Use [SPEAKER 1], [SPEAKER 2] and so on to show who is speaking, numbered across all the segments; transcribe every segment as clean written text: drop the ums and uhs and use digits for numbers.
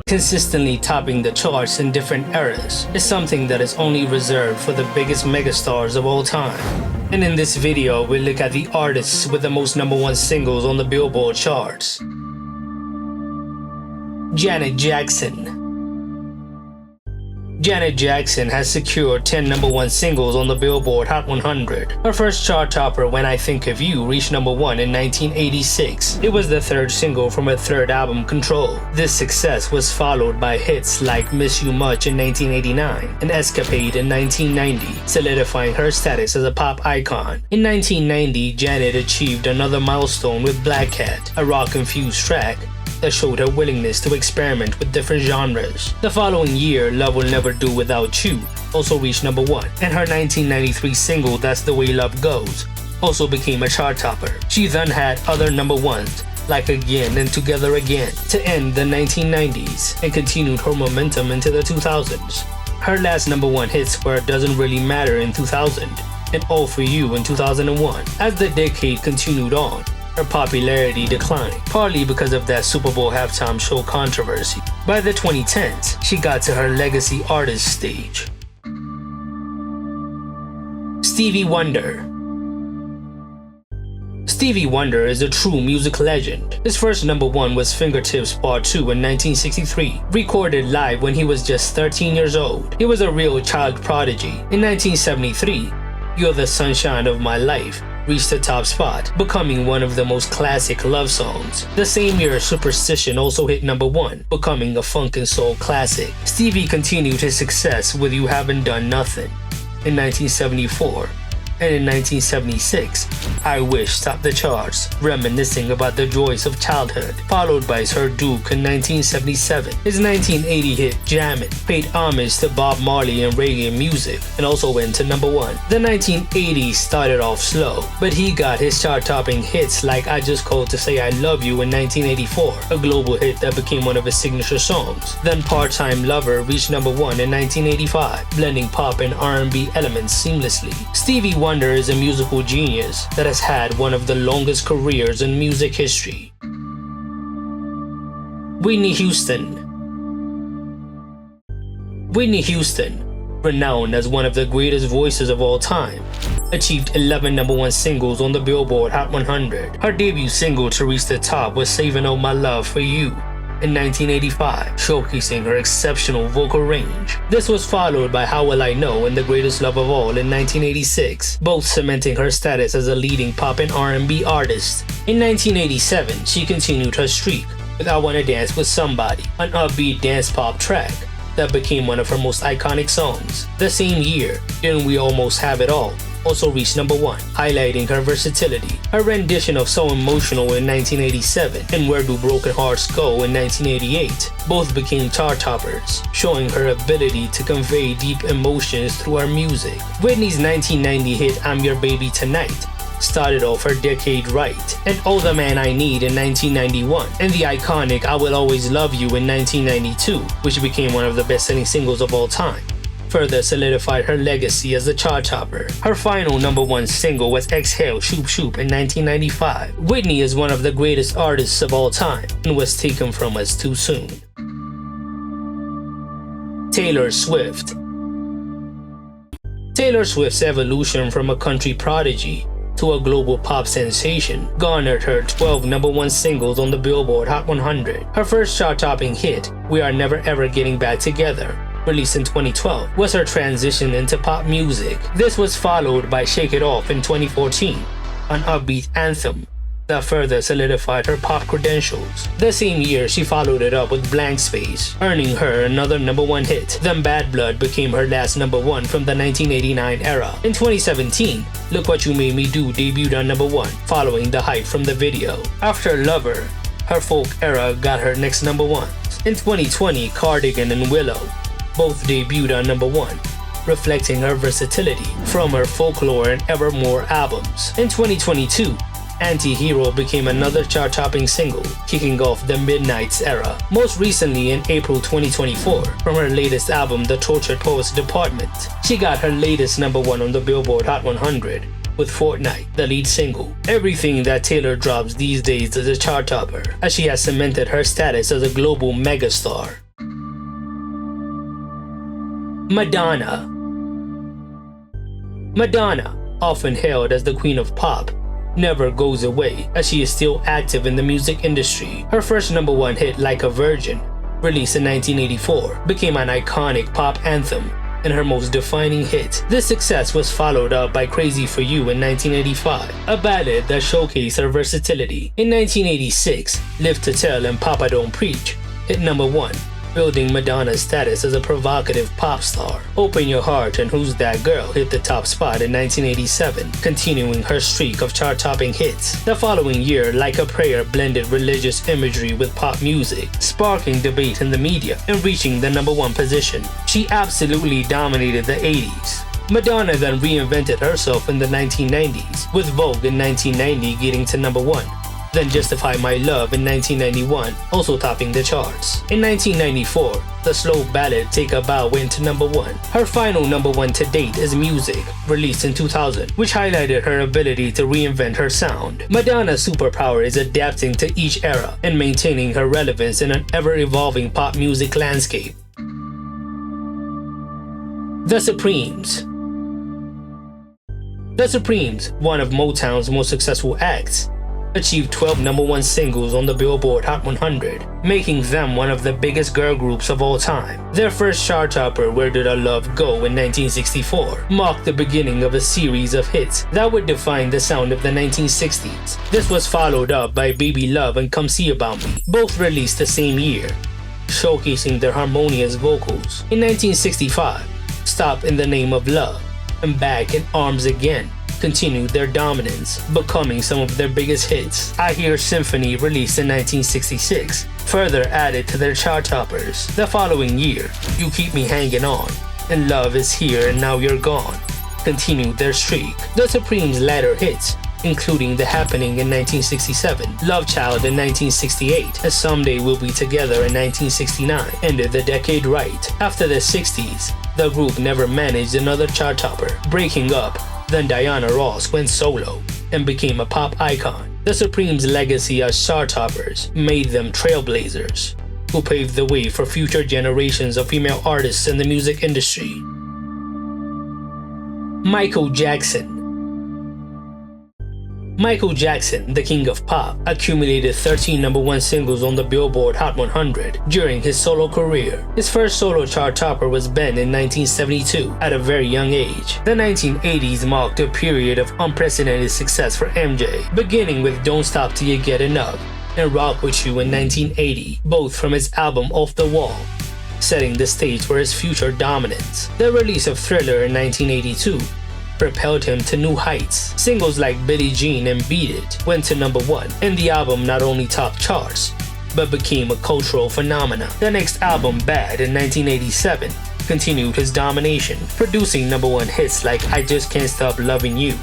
[SPEAKER 1] Consistently topping the charts in different eras is something that is only reserved for the biggest megastars of all time. And in this video, we'll look at the artists with the most #1 singles on the Billboard charts. Janet Jackson. Janet Jackson has secured 10 #1 singles on the Billboard Hot 100. Her first chart topper, When I Think of You, reached #1 in 1986. It was the third single from her third album, Control. This success was followed by hits like Miss You Much in 1989 and Escapade in 1990, solidifying her status as a pop icon. In 1990, Janet achieved another milestone with Black Cat, a rock-infused track that showed her willingness to experiment with different genres. The following year, Love Will Never Do Without You also reached #1, and her 1993 single That's the Way Love Goes also became a chart topper. She then had other #1s like Again and Together Again to end the 1990s and continued her momentum into the 2000s. Her last #1 hits were Doesn't Really Matter in 2000 and All For You in 2001. As the decade continued on, her popularity declined, partly because of that Super Bowl halftime show controversy. By the 2010s, she got to her legacy artist stage. Stevie Wonder. Stevie Wonder is a true music legend. His first #1 was Fingertips Part 2 in 1963, recorded live when he was just 13 years old. He was a real child prodigy. In 1973, You're the Sunshine of My Life reached the top spot, becoming one of the most classic love songs. The same year, Superstition also hit #1, becoming a funk and soul classic. Stevie continued his success with You Haven't Done Nothing in 1974. And in 1976, I Wish topped the charts, reminiscing about the joys of childhood, followed by Sir Duke in 1977. His 1980 hit Jammin' paid homage to Bob Marley and reggae music and also went to #1. The 1980s started off slow, but he got his chart-topping hits like I Just Called to Say I Love You in 1984, a global hit that became one of his signature songs. Then Part-Time Lover reached #1 in 1985, blending pop and R&B elements seamlessly. Stevie Wonder is a musical genius that has had one of the longest careers in music history. Whitney Houston. Whitney Houston, renowned as one of the greatest voices of all time, achieved 11 #1 singles on the Billboard Hot 100. Her debut single to reach the top was Saving All My Love for You in 1985, showcasing her exceptional vocal range. This was followed by How Will I Know and The Greatest Love of All in 1986, both cementing her status as a leading pop and R&B artist. In 1987, she continued her streak with I Wanna Dance With Somebody, an upbeat dance pop track that became one of her most iconic songs. The same year, Didn't We Almost Have It All also reached #1, highlighting her versatility. Her rendition of So Emotional in 1987 and Where Do Broken Hearts Go in 1988 both became chart toppers, showing her ability to convey deep emotions through her music. Whitney's 1990 hit I'm Your Baby Tonight started off her decade right, and All the Man I Need in 1991, and the iconic I Will Always Love You in 1992, which became one of the best-selling singles of all time, further solidified her legacy as a chart topper. Her final #1 single was Exhale Shoop Shoop in 1995. Whitney is one of the greatest artists of all time and was taken from us too soon. Taylor Swift. Taylor Swift's evolution from a country prodigy to a global pop sensation garnered her 12 #1 singles on the Billboard Hot 100. Her first chart-topping hit, We Are Never Ever Getting Back Together, released in 2012, was her transition into pop music. This was followed by Shake It Off in 2014, an upbeat anthem that further solidified her pop credentials. The same year, she followed it up with Blank Space, earning her another #1 hit. Then Bad Blood became her last #1 from the 1989 era. In 2017, Look What You Made Me Do debuted on #1, following the hype from the video. After Lover, her folk era got her next #1s. In 2020, Cardigan and Willow both debuted on #1, reflecting her versatility from her Folklore and Evermore albums. In 2022, Anti-Hero became another chart-topping single, kicking off the Midnights era. Most recently, in April 2024, from her latest album, The Tortured Poets Department, she got her latest #1 on the Billboard Hot 100 with Fortnite, the lead single. Everything that Taylor drops these days is a chart topper, as she has cemented her status as a global megastar. Madonna. Madonna, often hailed as the Queen of Pop, never goes away as she is still active in the music industry. Her first #1 hit, Like a Virgin, released in 1984, became an iconic pop anthem and her most defining hit. This success was followed up by Crazy for You in 1985, a ballad that showcased her versatility. In 1986, Live to Tell and Papa Don't Preach hit #1, building Madonna's status as a provocative pop star. Open Your Heart and Who's That Girl hit the top spot in 1987, continuing her streak of chart-topping hits. The following year, Like a Prayer blended religious imagery with pop music, sparking debate in the media and reaching the #1 position. She absolutely dominated the 80s. Madonna then reinvented herself in the 1990s, with Vogue in 1990 getting to #1. Then Justify My Love in 1991, also topping the charts. In 1994, the slow ballad Take a Bow went to #1. Her final #1 to date is Music, released in 2000, which highlighted her ability to reinvent her sound. Madonna's superpower is adapting to each era and maintaining her relevance in an ever-evolving pop music landscape. The Supremes. The Supremes, one of Motown's most successful acts, achieved 12 #1 singles on the Billboard Hot 100, making them one of the biggest girl groups of all time. Their first chart topper, Where Did Our Love Go in 1964, marked the beginning of a series of hits that would define the sound of the 1960s. This was followed up by Baby Love and Come See About Me, both released the same year, showcasing their harmonious vocals. In 1965, Stop in the Name of Love and Back in Arms Again continued their dominance, becoming some of their biggest hits. I Hear Symphony, released in 1966, further added to their chart toppers. The following year, You Keep Me Hanging On and Love Is Here and Now You're Gone continued their streak. The Supremes' latter hits, including The Happening in 1967, Love Child in 1968, and Someday We'll Be Together in 1969, ended the decade right. After the 60s, the group never managed another chart topper, breaking up. Then Diana Ross went solo and became a pop icon. The Supremes' legacy as chart toppers made them trailblazers who paved the way for future generations of female artists in the music industry. Michael Jackson. Michael Jackson, the king of pop, accumulated 13 #1 singles on the Billboard Hot 100 during his solo career. His first solo chart topper was Ben in 1972 at a very young age. The 1980s marked a period of unprecedented success for MJ, beginning with Don't Stop Till You Get Enough and Rock With You in 1980, both from his album Off the Wall, setting the stage for his future dominance. The release of Thriller in 1982 propelled him to new heights. Singles like Billie Jean and Beat It went to #1, and the album not only topped charts, but became a cultural phenomenon. The next album, Bad in 1987, continued his domination, producing #1 hits like I Just Can't Stop Loving You,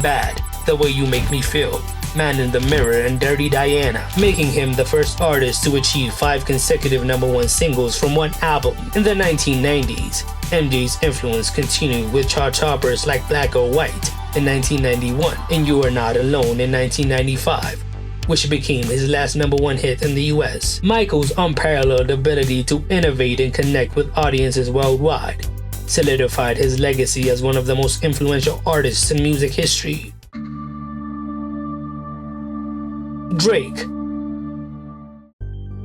[SPEAKER 1] Bad, The Way You Make Me Feel, Man in the Mirror, and Dirty Diana, making him the first artist to achieve 5 consecutive #1 singles from one album. In the 1990s, MJ's influence continued with chart toppers like Black or White in 1991 and You Are Not Alone in 1995, which became his last #1 hit in the US. Michael's unparalleled ability to innovate and connect with audiences worldwide solidified his legacy as one of the most influential artists in music history. Drake.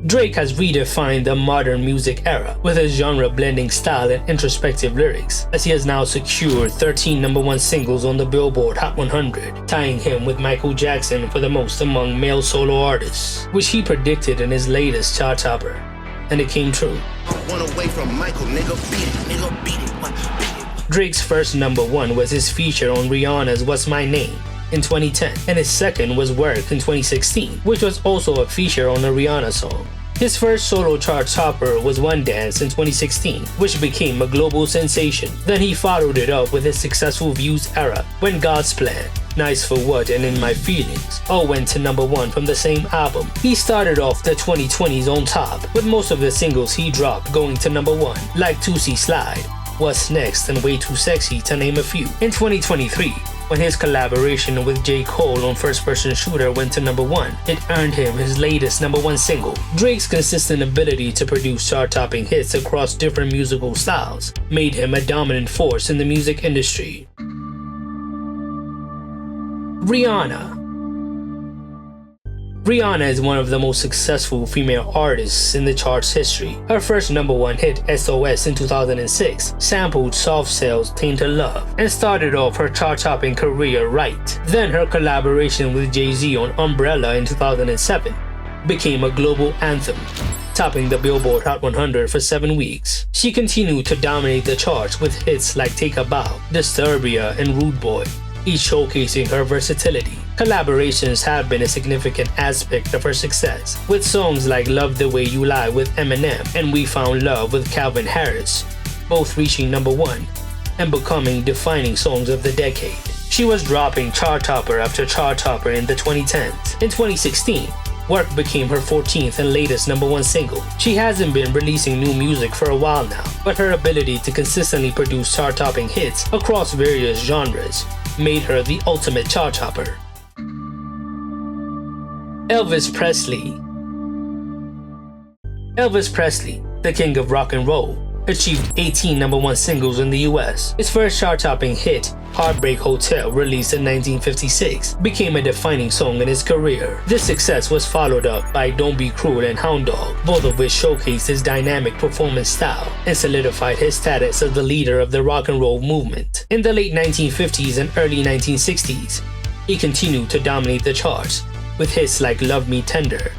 [SPEAKER 1] Drake has redefined the modern music era with his genre-blending style and introspective lyrics, as he has now secured 13 #1 singles on the Billboard Hot 100, tying him with Michael Jackson for the most among male solo artists, which he predicted in his latest chart topper, and it came true. Drake's first #1 was his feature on Rihanna's What's My Name in 2010, and his second was Work in 2016, which was also a feature on a Rihanna song. His first solo chart topper was One Dance in 2016, which became a global sensation. Then he followed it up with his successful Views era, When God's Plan, Nice for What, and In My Feelings all went to #1 from the same album. He started off the 2020s on top, with most of the singles he dropped going to #1, like 2C Slide, What's Next, and Way Too Sexy, to name a few. In 2023, When his collaboration with J. Cole on First Person Shooter went to number 1, it earned him his latest number 1 single. Drake's consistent ability to produce chart-topping hits across different musical styles made him a dominant force in the music industry. Rihanna. Rihanna is one of the most successful female artists in the chart's history. Her first number 1 hit, SOS, in 2006, sampled Soft Cell's Tainted Love and started off her chart-topping career right. Then her collaboration with Jay-Z on Umbrella in 2007 became a global anthem, topping the Billboard Hot 100 for 7 weeks. She continued to dominate the charts with hits like Take a Bow, Disturbia, and Rude Boy, each showcasing her versatility. Collaborations have been a significant aspect of her success, with songs like Love the Way You Lie with Eminem and We Found Love with Calvin Harris, both reaching number 1 and becoming defining songs of the decade. She was dropping chart topper after chart topper in the 2010s. In 2016, Work became her 14th and latest number 1 single. She hasn't been releasing new music for a while now, but her ability to consistently produce chart-topping hits across various genres made her the ultimate chart topper. Elvis Presley. Elvis Presley, the king of rock and roll, achieved 18 number 1 singles in the US. His first chart-topping hit, Heartbreak Hotel, released in 1956, became a defining song in his career. This success was followed up by Don't Be Cruel and Hound Dog, both of which showcased his dynamic performance style and solidified his status as the leader of the rock and roll movement. In the late 1950s and early 1960s, he continued to dominate the charts with hits like Love Me Tender,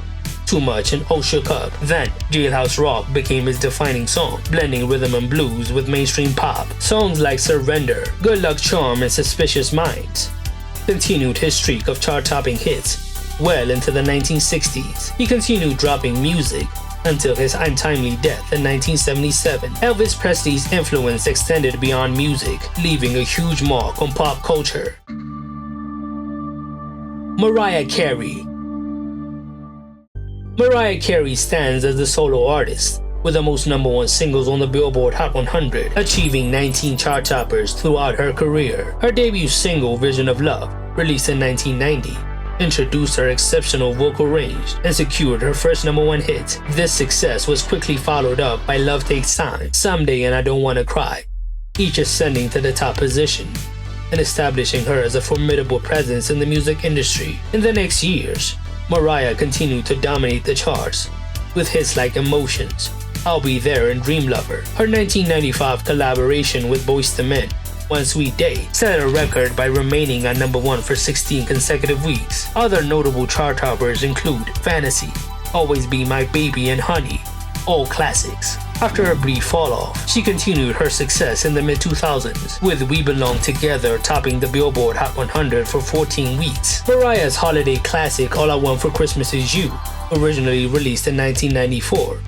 [SPEAKER 1] Too Much, and Oh Shook Up. Then, Jailhouse Rock became his defining song, blending rhythm and blues with mainstream pop. Songs like Surrender, Good Luck Charm, and Suspicious Minds continued his streak of chart-topping hits well into the 1960s. He continued dropping music until his untimely death in 1977. Elvis Presley's influence extended beyond music, leaving a huge mark on pop culture. Mariah Carey. Mariah Carey stands as the solo artist with the most number 1 singles on the Billboard Hot 100, achieving 19 chart toppers throughout her career. Her debut single, Vision of Love, released in 1990, introduced her exceptional vocal range and secured her first number 1 hit. This success was quickly followed up by Love Takes Time, Someday, and I Don't Wanna Cry, each ascending to the top position and establishing her as a formidable presence in the music industry. In the next years, Mariah continued to dominate the charts with hits like Emotions, I'll Be There, and Dream Lover. Her 1995 collaboration with Boyz II Men, One Sweet Day, set a record by remaining at number 1 for 16 consecutive weeks. Other notable chart toppers include Fantasy, Always Be My Baby, and Honey, all classics. After a brief fall-off, she continued her success in the mid-2000s, with We Belong Together topping the Billboard Hot 100 for 14 weeks. Mariah's holiday classic All I Want for Christmas Is You, originally released in 1994,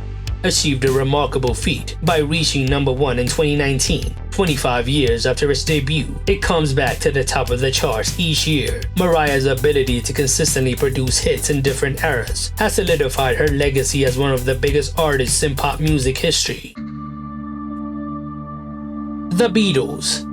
[SPEAKER 1] achieved a remarkable feat by reaching number 1 in 2019. 25 years after its debut, it comes back to the top of the charts each year. Mariah's ability to consistently produce hits in different eras has solidified her legacy as one of the biggest artists in pop music history. The Beatles.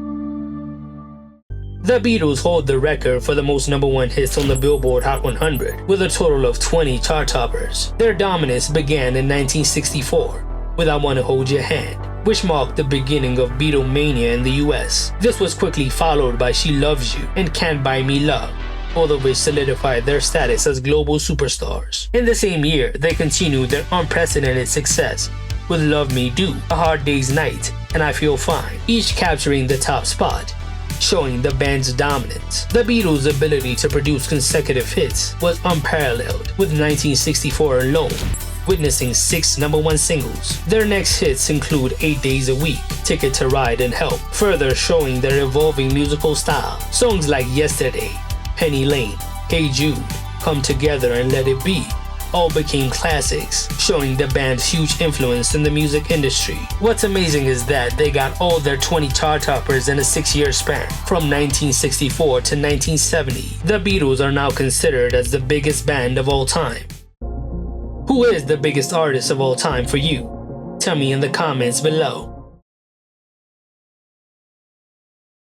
[SPEAKER 1] The Beatles hold the record for the most number 1 hits on the Billboard Hot 100, with a total of 20 chart toppers. Their dominance began in 1964 with I Wanna Hold Your Hand, which marked the beginning of Beatlemania in the US. This was quickly followed by She Loves You and Can't Buy Me Love, both of which solidified their status as global superstars. In the same year, they continued their unprecedented success with Love Me Do, A Hard Day's Night, and I Feel Fine, each capturing the top spot, showing the band's dominance. The Beatles' ability to produce consecutive hits was unparalleled, with 1964 alone witnessing 6 number 1 singles. Their next hits include 8 Days a Week, Ticket to Ride, and Help, further showing their evolving musical style. Songs like Yesterday, Penny Lane, Hey Jude, Come Together, and Let It Be all became classics, showing the band's huge influence in the music industry. What's amazing is that they got all their 20 chart toppers in a 6-year span, from 1964 to 1970. The Beatles are now considered as the biggest band of all time. Who is the biggest artist of all time for you? Tell me in the comments below.